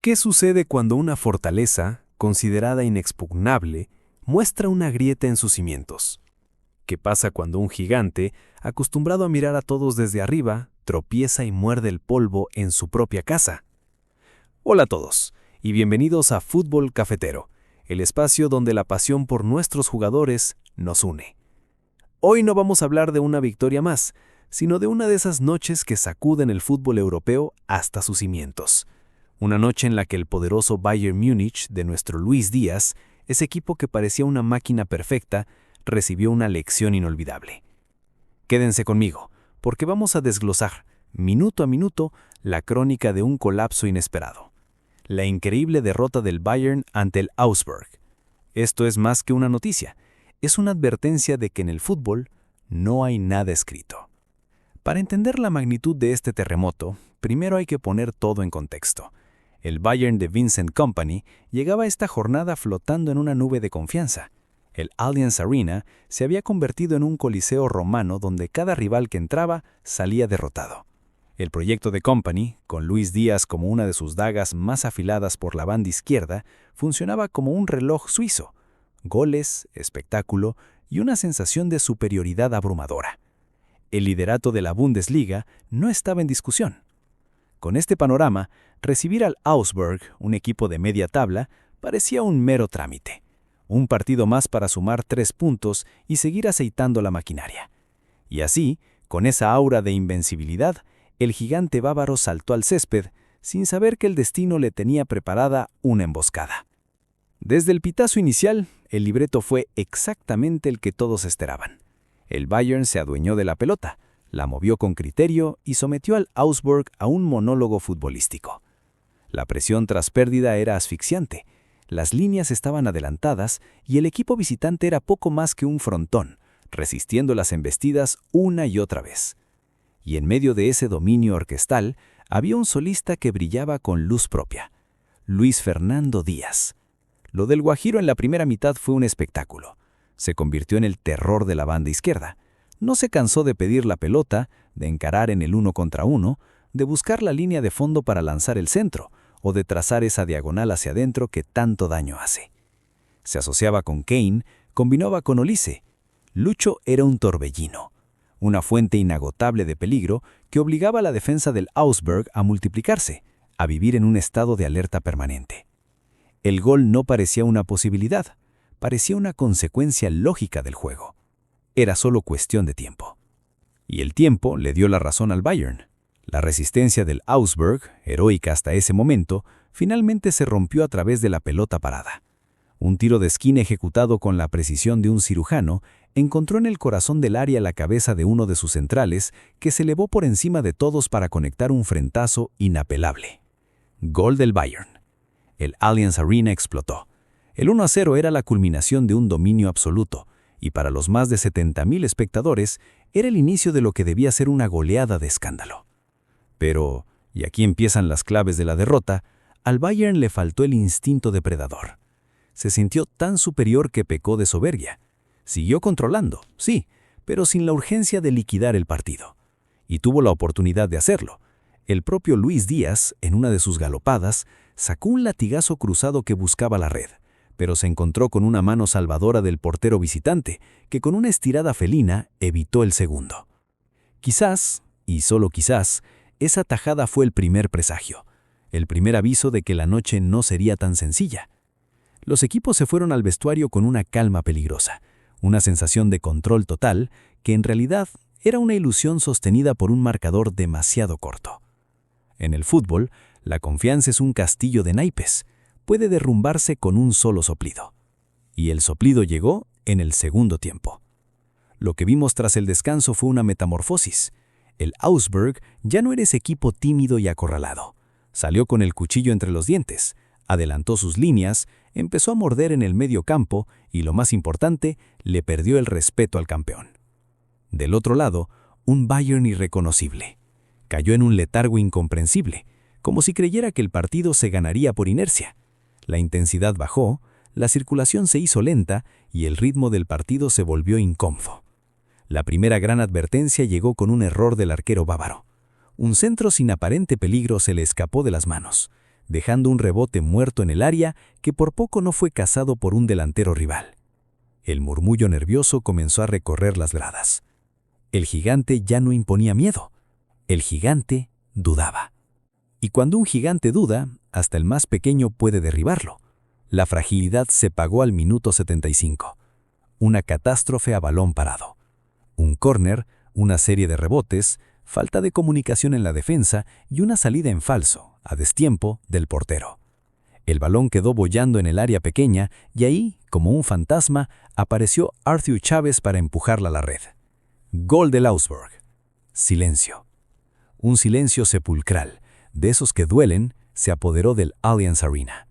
¿Qué sucede cuando una fortaleza, considerada inexpugnable, muestra una grieta en sus cimientos? ¿Qué pasa cuando un gigante, acostumbrado a mirar a todos desde arriba, tropieza y muerde el polvo en su propia casa? Hola a todos, y bienvenidos a Fútbol Cafetero, el espacio donde la pasión por nuestros jugadores nos une. Hoy no vamos a hablar de una victoria más, sino de una de esas noches que sacuden el fútbol europeo hasta sus cimientos. Una noche en la que el poderoso Bayern Múnich de nuestro Luis Díaz, ese equipo que parecía una máquina perfecta, recibió una lección inolvidable. Quédense conmigo, porque vamos a desglosar, minuto a minuto, la crónica de un colapso inesperado. La increíble derrota del Bayern ante el Augsburg. Esto es más que una noticia, es una advertencia de que en el fútbol no hay nada escrito. Para entender la magnitud de este terremoto, primero hay que poner todo en contexto. El Bayern de Vincent Kompany llegaba a esta jornada flotando en una nube de confianza. El Allianz Arena se había convertido en un coliseo romano donde cada rival que entraba salía derrotado. El proyecto de Kompany, con Luis Díaz como una de sus dagas más afiladas por la banda izquierda, funcionaba como un reloj suizo. Goles, espectáculo y una sensación de superioridad abrumadora. El liderato de la Bundesliga no estaba en discusión. Con este panorama, recibir al Augsburg, un equipo de media tabla, parecía un mero trámite. Un partido más para sumar 3 puntos y seguir aceitando la maquinaria. Y así, con esa aura de invencibilidad, el gigante bávaro saltó al césped, sin saber que el destino le tenía preparada una emboscada. Desde el pitazo inicial, el libreto fue exactamente el que todos esperaban. El Bayern se adueñó de la pelota, la movió con criterio y sometió al Augsburg a un monólogo futbolístico. La presión tras pérdida era asfixiante, las líneas estaban adelantadas y el equipo visitante era poco más que un frontón, resistiendo las embestidas una y otra vez. Y en medio de ese dominio orquestal había un solista que brillaba con luz propia, Luis Fernando Díaz. Lo del Guajiro en la primera mitad fue un espectáculo. Se convirtió en el terror de la banda izquierda. No se cansó de pedir la pelota, de encarar en el 1 contra 1, de buscar la línea de fondo para lanzar el centro, o de trazar esa diagonal hacia adentro que tanto daño hace. Se asociaba con Kane, combinaba con Olise. Lucho era un torbellino, una fuente inagotable de peligro que obligaba a la defensa del Augsburg a multiplicarse, a vivir en un estado de alerta permanente. El gol no parecía una posibilidad, parecía una consecuencia lógica del juego. Era solo cuestión de tiempo. Y el tiempo le dio la razón al Bayern. La resistencia del Augsburg, heroica hasta ese momento, finalmente se rompió a través de la pelota parada. Un tiro de esquina ejecutado con la precisión de un cirujano encontró en el corazón del área la cabeza de uno de sus centrales que se elevó por encima de todos para conectar un frentazo inapelable. Gol del Bayern. El Allianz Arena explotó. El 1-0 era la culminación de un dominio absoluto, y para los más de 70,000 espectadores era el inicio de lo que debía ser una goleada de escándalo. Pero, y aquí empiezan las claves de la derrota, al Bayern le faltó el instinto depredador. Se sintió tan superior que pecó de soberbia. Siguió controlando, sí, pero sin la urgencia de liquidar el partido. Y tuvo la oportunidad de hacerlo. El propio Luis Díaz, en una de sus galopadas, sacó un latigazo cruzado que buscaba la red, pero se encontró con una mano salvadora del portero visitante, que con una estirada felina evitó el segundo. Quizás, y solo quizás, esa tajada fue el primer presagio, el primer aviso de que la noche no sería tan sencilla. Los equipos se fueron al vestuario con una calma peligrosa, una sensación de control total que en realidad era una ilusión sostenida por un marcador demasiado corto. En el fútbol, la confianza es un castillo de naipes, puede derrumbarse con un solo soplido. Y el soplido llegó en el segundo tiempo. Lo que vimos tras el descanso fue una metamorfosis. El Augsburg ya no era ese equipo tímido y acorralado. Salió con el cuchillo entre los dientes, adelantó sus líneas, empezó a morder en el medio campo y, lo más importante, le perdió el respeto al campeón. Del otro lado, un Bayern irreconocible. Cayó en un letargo incomprensible, como si creyera que el partido se ganaría por inercia. La intensidad bajó, la circulación se hizo lenta y el ritmo del partido se volvió incómodo. La primera gran advertencia llegó con un error del arquero bávaro. Un centro sin aparente peligro se le escapó de las manos. dejando un rebote muerto en el área que por poco no fue cazado por un delantero rival. El murmullo nervioso comenzó a recorrer las gradas. El gigante ya no imponía miedo. El gigante dudaba. Y cuando un gigante duda, hasta el más pequeño puede derribarlo. La fragilidad se pagó al minuto 75. Una catástrofe a balón parado. Un córner, una serie de rebotes, falta de comunicación en la defensa y una salida en falso, a destiempo, del portero. El balón quedó boyando en el área pequeña y ahí, como un fantasma, apareció Arthur Chávez para empujarla a la red. Gol del Augsburg. Silencio. Un silencio sepulcral, de esos que duelen, se apoderó del Allianz Arena.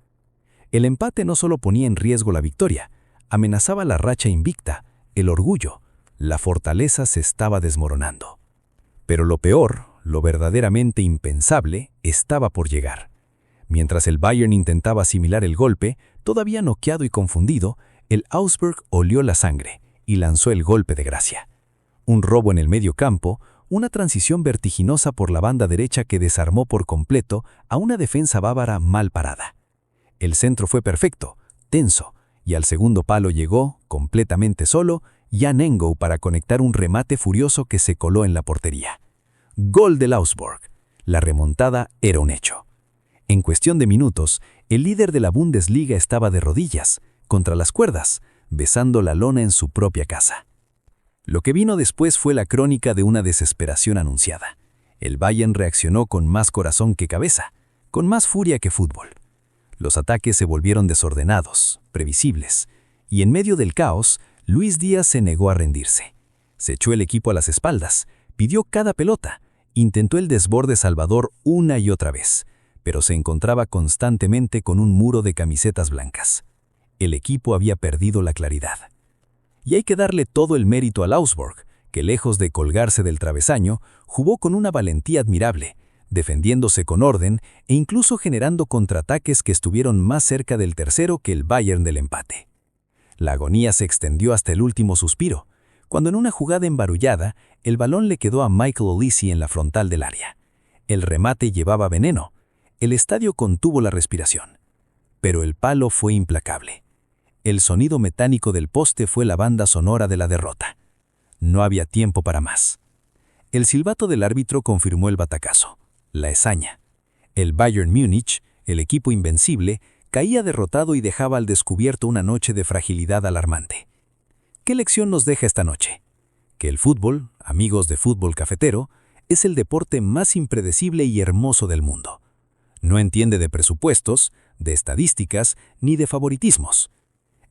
El empate no solo ponía en riesgo la victoria, amenazaba la racha invicta, el orgullo, la fortaleza se estaba desmoronando. Pero lo peor, lo verdaderamente impensable, estaba por llegar. Mientras el Bayern intentaba asimilar el golpe, todavía noqueado y confundido, el Augsburg olió la sangre y lanzó el golpe de gracia. Un robo en el medio campo, una transición vertiginosa por la banda derecha que desarmó por completo a una defensa bávara mal parada. El centro fue perfecto, tenso, y al segundo palo llegó, completamente solo, Jan Engo para conectar un remate furioso que se coló en la portería. Gol del Augsburg. La remontada era un hecho. En cuestión de minutos, el líder de la Bundesliga estaba de rodillas, contra las cuerdas, besando la lona en su propia casa. Lo que vino después fue la crónica de una desesperación anunciada. El Bayern reaccionó con más corazón que cabeza, con más furia que fútbol. Los ataques se volvieron desordenados, previsibles, y en medio del caos, Luis Díaz se negó a rendirse. Se echó el equipo a las espaldas, pidió cada pelota, intentó el desborde salvador una y otra vez, pero se encontraba constantemente con un muro de camisetas blancas. El equipo había perdido la claridad. Y hay que darle todo el mérito al Augsburg, que lejos de colgarse del travesaño, jugó con una valentía admirable, defendiéndose con orden e incluso generando contraataques que estuvieron más cerca del tercero que el Bayern del empate. La agonía se extendió hasta el último suspiro, cuando en una jugada embarullada, el balón le quedó a Michael Olise en la frontal del área. El remate llevaba veneno. El estadio contuvo la respiración. Pero el palo fue implacable. El sonido metálico del poste fue la banda sonora de la derrota. No había tiempo para más. El silbato del árbitro confirmó el batacazo, la hazaña. El Bayern Múnich, el equipo invencible, caía derrotado y dejaba al descubierto una noche de fragilidad alarmante. ¿Qué lección nos deja esta noche? Que el fútbol, amigos de Fútbol Cafetero, es el deporte más impredecible y hermoso del mundo. No entiende de presupuestos, de estadísticas, ni de favoritismos.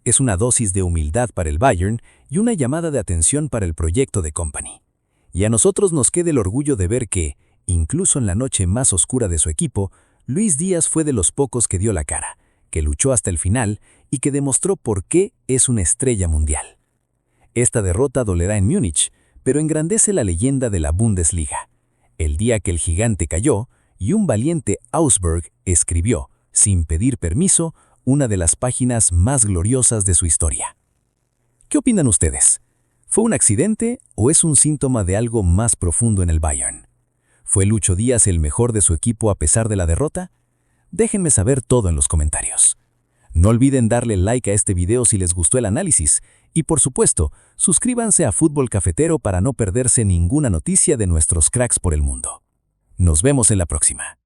Es una dosis de humildad para el Bayern y una llamada de atención para el proyecto de Company. Y a nosotros nos queda el orgullo de ver que, incluso en la noche más oscura de su equipo, Luis Díaz fue de los pocos que dio la cara, que luchó hasta el final y que demostró por qué es una estrella mundial. Esta derrota dolerá en Múnich, pero engrandece la leyenda de la Bundesliga. El día que el gigante cayó y un valiente Augsburg escribió, sin pedir permiso, una de las páginas más gloriosas de su historia. ¿Qué opinan ustedes? ¿Fue un accidente o es un síntoma de algo más profundo en el Bayern? ¿Fue Lucho Díaz el mejor de su equipo a pesar de la derrota? Déjenme saber todo en los comentarios. No olviden darle like a este video si les gustó el análisis y, por supuesto, suscríbanse a Fútbol Cafetero para no perderse ninguna noticia de nuestros cracks por el mundo. Nos vemos en la próxima.